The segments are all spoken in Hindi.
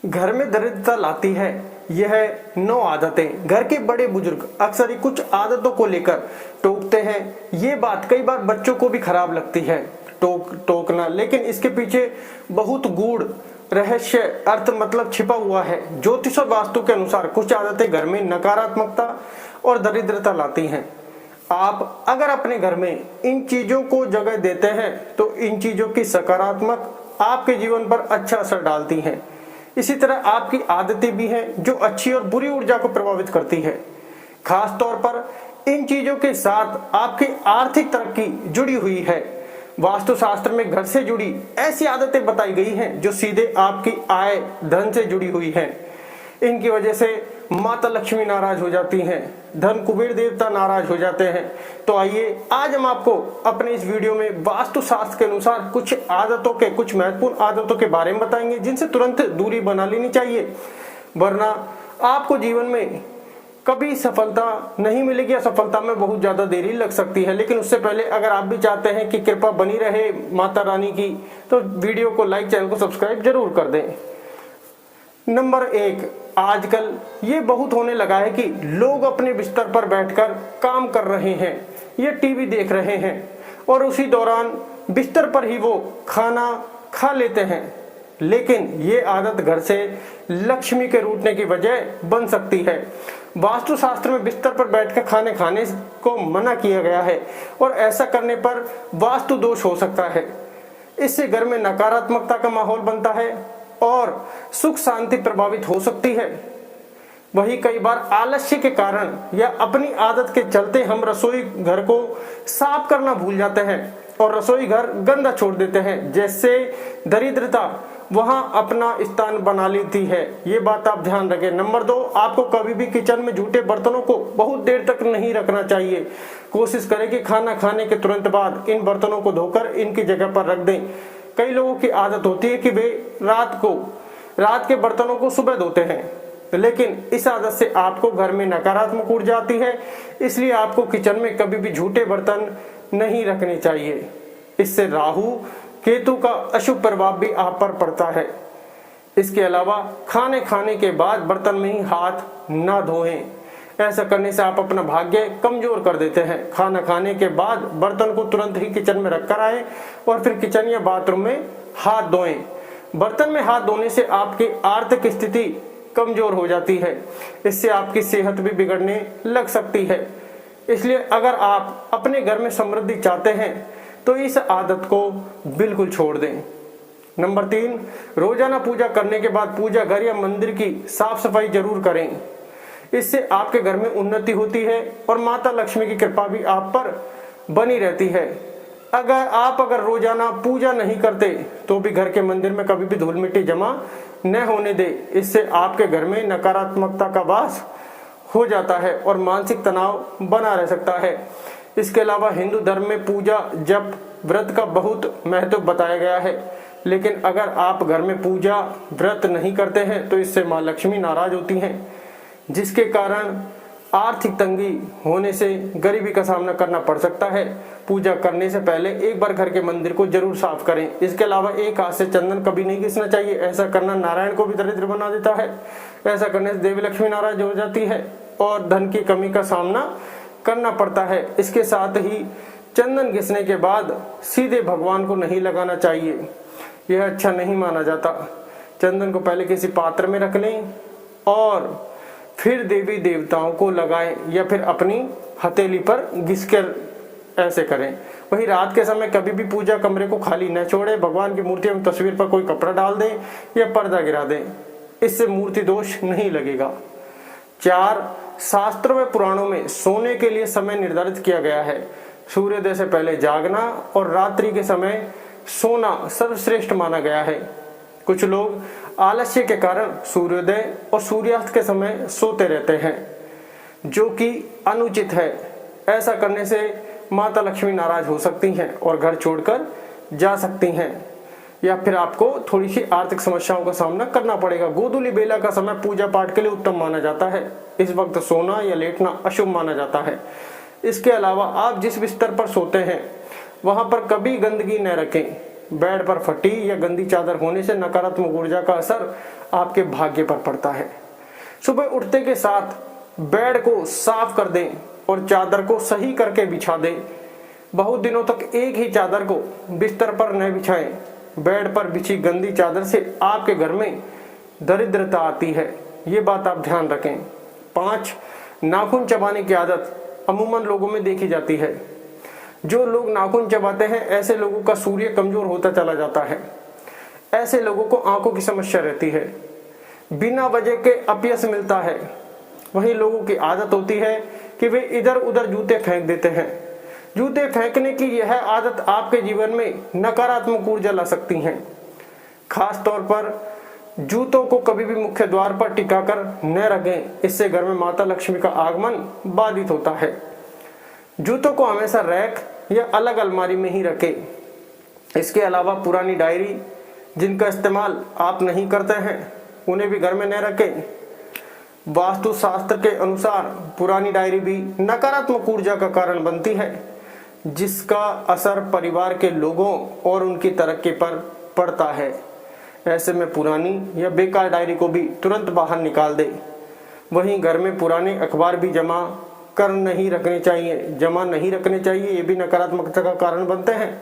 घर में दरिद्रता लाती है यह 9 आदतें। घर के बड़े बुजुर्ग अक्सर ही कुछ आदतों को लेकर टोकते हैं। ये बात कई बार बच्चों को भी खराब लगती है टोकना, लेकिन इसके पीछे बहुत गूढ़ रहस्य अर्थ मतलब छिपा हुआ है। ज्योतिष और वास्तु के अनुसार कुछ आदतें घर में नकारात्मकता और दरिद्रता लाती हैं। आप अगर अपने घर में इन चीजों को जगह देते हैं तो इन चीजों की सकारात्मक आपके जीवन पर अच्छा असर डालती हैं। इसी तरह आपकी आदतें भी हैं जो अच्छी और बुरी ऊर्जा को प्रभावित करती है। खास तौर पर इन चीजों के साथ आपकी आर्थिक तरक्की जुड़ी हुई है। वास्तुशास्त्र में घर से जुड़ी ऐसी आदतें बताई गई हैं जो सीधे आपकी आय धन से जुड़ी हुई हैं। इनकी वजह से माता लक्ष्मी नाराज हो जाती हैं, धन कुबेर देवता नाराज हो जाते हैं। तो आइए आज हम आपको अपने इस वीडियो में वास्तुशास्त्र के अनुसार कुछ महत्वपूर्ण आदतों के बारे में बताएंगे जिनसे तुरंत दूरी बना लेनी चाहिए, वरना आपको जीवन में कभी सफलता नहीं मिलेगी या सफलता में बहुत ज्यादा देरी लग सकती है। लेकिन उससे पहले अगर आप भी चाहते हैं कि कृपा बनी रहे माता रानी की, तो वीडियो को लाइक, चैनल को सब्सक्राइब जरूर कर दें। नंबर 1, आजकल ये बहुत होने लगा है कि लोग अपने बिस्तर पर बैठकर काम कर रहे हैं या टीवी देख रहे हैं और उसी दौरान बिस्तर पर ही वो खाना खा लेते हैं। लेकिन ये आदत घर से लक्ष्मी के रूठने की वजह बन सकती है। वास्तुशास्त्र में बिस्तर पर बैठकर खाने खाने को मना किया गया है और ऐसा करने पर वास्तु दोष हो सकता है। इससे घर में नकारात्मकता का माहौल बनता है और सुख शांति प्रभावित हो सकती है। वही कई बार आलस्य के कारण या अपनी आदत के चलते हम रसोई घर को साफ करना भूल जाते हैं और रसोई घर गंदा छोड़ देते हैं, जैसे दरिद्रता वहां अपना स्थान बना लेती है। ये बात आप ध्यान रखें। नंबर 2, आपको कभी भी किचन में झूठे बर्तनों को बहुत देर तक नहीं रखना चाहिए। कोशिश करें कि खाना खाने के तुरंत बाद इन बर्तनों को धोकर इनकी जगह पर रख दें। कई लोगों की आदत होती है कि वे रात के बर्तनों को सुबह धोते हैं, लेकिन इस आदत से आपको घर में नकारात्मक ऊर्जा आती है। इसलिए आपको किचन में कभी भी झूठे बर्तन नहीं रखने चाहिए। इससे राहु केतु का अशुभ प्रभाव भी आप पर पड़ता है। इसके अलावा खाने के बाद बर्तन में ही हाथ ना धोएं। ऐसा करने से आप अपना भाग्य कमजोर कर देते हैं। खाना खाने के बाद बर्तन को तुरंत ही किचन में रखकर आए और फिर किचन या बाथरूम में हाथ धोएं। बर्तन में हाथ धोने से आपकी आर्थिक स्थिति कमजोर हो जाती है। इससे आपकी सेहत भी बिगड़ने लग सकती है। इसलिए अगर आप अपने घर में समृद्धि चाहते हैं तो इस आदत को बिल्कुल छोड़ दें। नंबर 3, रोजाना पूजा करने के बाद पूजा घर या मंदिर की साफ सफाई जरूर करें। इससे आपके घर में उन्नति होती है और माता लक्ष्मी की कृपा भी आप पर बनी रहती है। अगर रोजाना पूजा नहीं करते तो भी घर के मंदिर में कभी भी धूल मिट्टी जमा न होने दे। इससे आपके घर में नकारात्मकता का वास हो जाता है और मानसिक तनाव बना रह सकता है। इसके अलावा हिंदू धर्म में पूजा जप व्रत का बहुत महत्व बताया गया है, लेकिन अगर आप घर में पूजा व्रत नहीं करते हैं तो इससे माँ लक्ष्मी नाराज होती हैं, जिसके कारण आर्थिक तंगी होने से गरीबी का सामना करना पड़ सकता है। पूजा करने से पहले एक बार घर के मंदिर को जरूर साफ करें। इसके अलावा एक हाथ से चंदन कभी नहीं घिसना चाहिए। ऐसा करना नारायण को भी दरिद्र बना देता है। ऐसा करने से देवी लक्ष्मी नाराज हो जाती है और धन की कमी का सामना करना पड़ता है। इसके साथ ही चंदन घिसने के बाद सीधे भगवान को नहीं लगाना चाहिए, यह अच्छा नहीं माना जाता। चंदन को पहले किसी पात्र में रख लें और फिर देवी देवताओं को लगाएं या फिर अपनी हथेली पर घिसकर ऐसे करें। वही रात के समय कभी भी पूजा कमरे को खाली न छोड़ें। भगवान की मूर्ति एवं तस्वीर पर कोई कपड़ा डाल दें या पर्दा गिरा दें, इससे मूर्ति दोष नहीं लगेगा। 4, शास्त्रों में पुराणों में सोने के लिए समय निर्धारित किया गया है। सूर्योदय से पहले जागना और रात्रि के समय सोना सर्वश्रेष्ठ माना गया है। कुछ लोग आलस्य के कारण सूर्योदय और सूर्यास्त के समय सोते रहते हैं, जो कि अनुचित है। ऐसा करने से माता लक्ष्मी नाराज हो सकती हैं और घर छोड़कर जा सकती हैं, या फिर आपको थोड़ी सी आर्थिक समस्याओं का सामना करना पड़ेगा। गोधूली बेला का समय पूजा पाठ के लिए उत्तम माना जाता है। इस वक्त सोना या लेटना अशुभ माना जाता है। इसके अलावा आप जिस बिस्तर पर सोते हैं वहां पर कभी गंदगी न रखें। बेड पर फटी या गंदी चादर होने से नकारात्मक ऊर्जा का असर आपके भाग्य पर पड़ता है। सुबह उठते के साथ बेड को साफ कर दें और चादर को सही करके बिछा दें। बहुत दिनों तक एक ही चादर को बिस्तर पर न बिछाएं। बेड पर बिछी गंदी चादर से आपके घर में दरिद्रता आती है, ये बात आप ध्यान रखें। 5, नाखून चबाने की आदत अमूमन लोगों में देखी जाती है। जो लोग नाखून चबाते हैं ऐसे लोगों का सूर्य कमजोर होता चला जाता है। ऐसे लोगों को आंखों की समस्या रहती है, बिना वजह के अपयश मिलता है। वहीं लोगों की आदत होती है कि वे इधर उधर जूते फेंक देते हैं। जूते फेंकने की यह आदत आपके जीवन में नकारात्मक ऊर्जा ला सकती है। खास तौर पर जूतों को कभी भी मुख्य द्वार पर टिकाकर न रखें, इससे घर में माता लक्ष्मी का आगमन बाधित होता है। जूतों को हमेशा रैक या अलग अलमारी में ही रखें। इसके अलावा पुरानी डायरी जिनका इस्तेमाल आप नहीं करते हैं उन्हें भी घर में न रखें। वास्तु शास्त्र के अनुसार पुरानी डायरी भी नकारात्मक ऊर्जा का कारण बनती है, जिसका असर परिवार के लोगों और उनकी तरक्की पर पड़ता है। ऐसे में पुरानी या बेकार डायरी को भी तुरंत बाहर निकाल दें। वहीं घर में पुराने अखबार भी जमा नहीं रखने चाहिए, ये भी नकारात्मकता का कारण बनते हैं,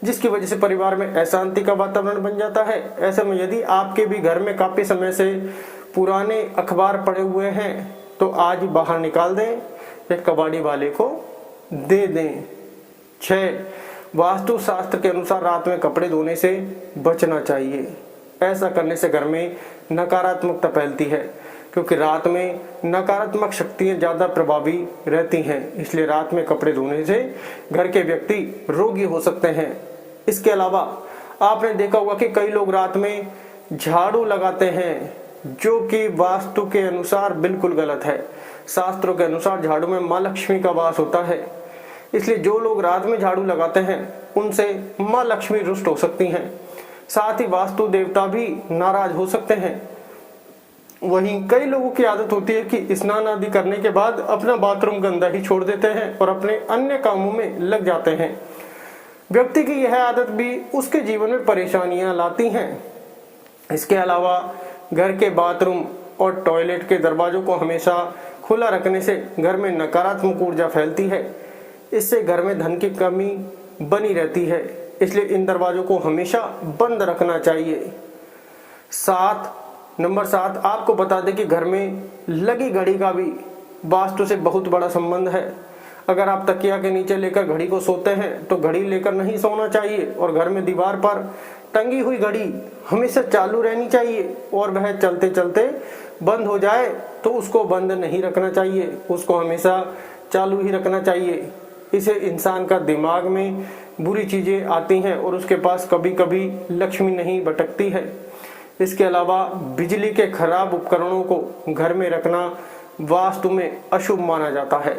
जिसकी वजह से परिवार में अशांति का वातावरण बन जाता है। ऐसे में यदि आपके भी घर में काफी समय से पुराने अखबार पड़े हुए हैं तो आज बाहर निकाल दें या कबाड़ी वाले को दे दें। 6, वास्तु शास्त्र के अनुसार रात में कपड़े धोने से बचना चाहिए। ऐसा करने से घर में नकारात्मकता फैलती है, क्योंकि रात में नकारात्मक शक्तियां ज्यादा प्रभावी रहती हैं। इसलिए रात में कपड़े धोने से घर के व्यक्ति रोगी हो सकते हैं। इसके अलावा आपने देखा होगा कि कई लोग रात में झाड़ू लगाते हैं, जो कि वास्तु के अनुसार बिल्कुल गलत है। शास्त्रों के अनुसार झाड़ू में माँ लक्ष्मी का वास होता है, इसलिए जो लोग रात में झाड़ू लगाते हैं उनसे माँ लक्ष्मी रुष्ट हो सकती हैं। साथ ही वास्तु देवता भी नाराज हो सकते हैं। वहीं कई लोगों की आदत होती है कि स्नान आदि करने के बाद अपना बाथरूम गंदा ही छोड़ देते हैं और अपने अन्य कामों में लग जाते हैं। व्यक्ति की यह आदत भी उसके जीवन में परेशानियां लाती हैं। इसके अलावा घर के बाथरूम और टॉयलेट के दरवाजों को हमेशा खुला रखने से घर में नकारात्मक ऊर्जा फैलती है। इससे घर में धन की कमी बनी रहती है, इसलिए इन दरवाजों को हमेशा बंद रखना चाहिए। नंबर 7, आपको बता दें कि घर में लगी घड़ी का भी वास्तु से बहुत बड़ा संबंध है। अगर आप तकिया के नीचे लेकर घड़ी को सोते हैं तो घड़ी लेकर नहीं सोना चाहिए, और घर में दीवार पर टंगी हुई घड़ी हमेशा चालू रहनी चाहिए, और वह चलते चलते बंद हो जाए तो उसको बंद नहीं रखना चाहिए, उसको हमेशा चालू ही रखना चाहिए। इसे इंसान का दिमाग में बुरी चीजें आती हैं और उसके पास कभी कभी लक्ष्मी नहीं भटकती है। इसके अलावा बिजली के खराब उपकरणों को घर में रखना वास्तु में अशुभ माना जाता है,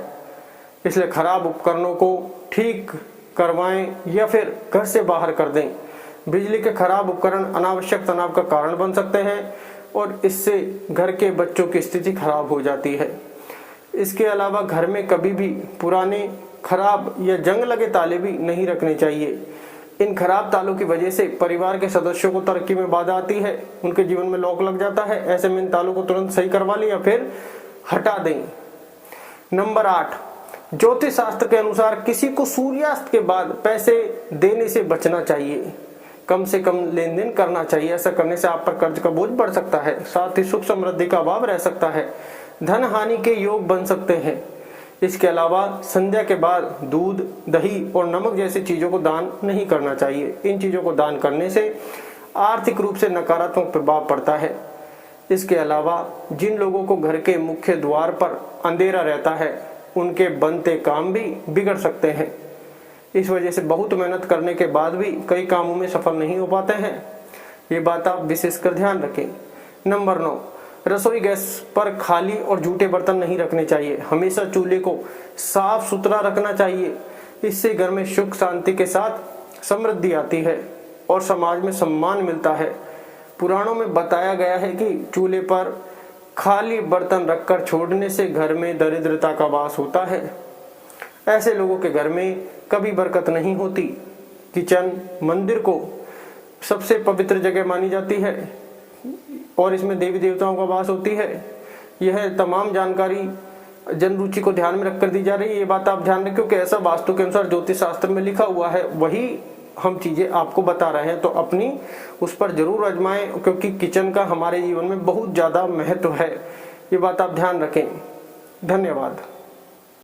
इसलिए खराब उपकरणों को ठीक करवाएं या फिर घर से बाहर कर दें। बिजली के खराब उपकरण अनावश्यक तनाव का कारण बन सकते हैं और इससे घर के बच्चों की स्थिति खराब हो जाती है। इसके अलावा घर में कभी भी पुराने, खराब या जंग लगे ताले भी नहीं रखने चाहिए। इन खराब तालों की वजह से परिवार के सदस्यों को तरक्की में बाधा आती है, उनके जीवन में लॉक लग जाता है। ऐसे में इन तालों को तुरंत सही करवा लें या फिर हटा दें। नंबर 8, ज्योतिष शास्त्र के अनुसार किसी को सूर्यास्त के बाद पैसे देने से बचना चाहिए। कम से कम लेन देन करना चाहिए। ऐसा करने से आप पर कर्ज का बोझ बढ़ सकता है, साथ ही सुख समृद्धि का अभाव रह सकता है, धन हानि के योग बन सकते हैं। इसके अलावा संध्या के बाद दूध, दही और नमक जैसी चीजों को दान नहीं करना चाहिए। इन चीजों को दान करने से आर्थिक रूप से नकारात्मक प्रभाव पड़ता है। इसके अलावा जिन लोगों को घर के मुख्य द्वार पर अंधेरा रहता है उनके बनते काम भी बिगड़ सकते हैं। इस वजह से बहुत मेहनत करने के बाद भी कई कामों में सफल नहीं हो पाते हैं। ये बात आप विशेषकर ध्यान रखें। नंबर 9, रसोई गैस पर खाली और जूठे बर्तन नहीं रखने चाहिए। हमेशा चूल्हे को साफ सुथरा रखना चाहिए। इससे घर में सुख शांति के साथ समृद्धि आती है और समाज में सम्मान मिलता है। पुराणों में बताया गया है कि चूल्हे पर खाली बर्तन रखकर छोड़ने से घर में दरिद्रता का वास होता है। ऐसे लोगों के घर में कभी बरकत नहीं होती। किचन, मंदिर को सबसे पवित्र जगह मानी जाती है और इसमें देवी देवताओं का वास होती है। यह तमाम जानकारी जन रुचि को ध्यान में रखकर दी जा रही है। ये बात आप ध्यान रखें क्योंकि ऐसा वास्तु के अनुसार ज्योतिष शास्त्र में लिखा हुआ है, वही हम चीजें आपको बता रहे हैं। तो अपनी उस पर जरूर आजमाएं क्योंकि किचन का हमारे जीवन में बहुत ज्यादा महत्व है। ये बात आप ध्यान रखें। धन्यवाद।